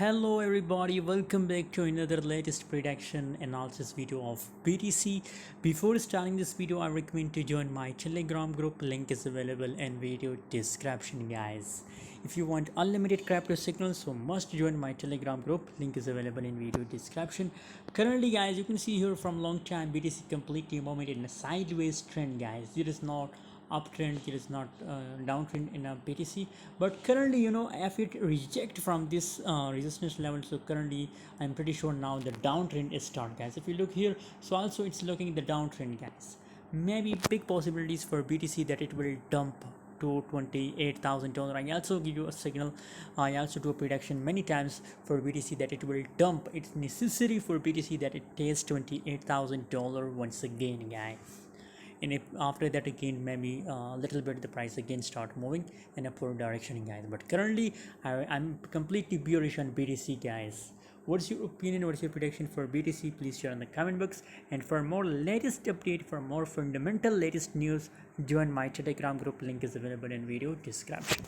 Hello everybody, welcome back to another latest prediction analysis video of BTC. Before starting this video, I recommend to join my Telegram group. Link is available in video description, guys. If you want unlimited crypto signals, so must join my Telegram group. Link is available in video description. Currently, guys, you can see here from long time BTC completely moving in a sideways trend, guys. It is not uptrend, it is not downtrend in a BTC, but currently, if it reject from this resistance level, so currently I'm pretty sure now the downtrend is start, guys. If you look here, so also it's looking the downtrend, guys. Maybe big possibilities for BTC that it will dump to $28,000. I also give you a signal, I also do a prediction many times for BTC that it will dump. It's necessary for BTC that it tastes $28,000 once again, guys. And if after that again maybe a little bit the price again start moving in upward direction, guys. But currently I'm completely bearish on BTC, guys. What's your opinion, what's your prediction for BTC? Please share in the comment box. And for more latest update, for more fundamental latest news, join my Telegram group. Link is available in video description.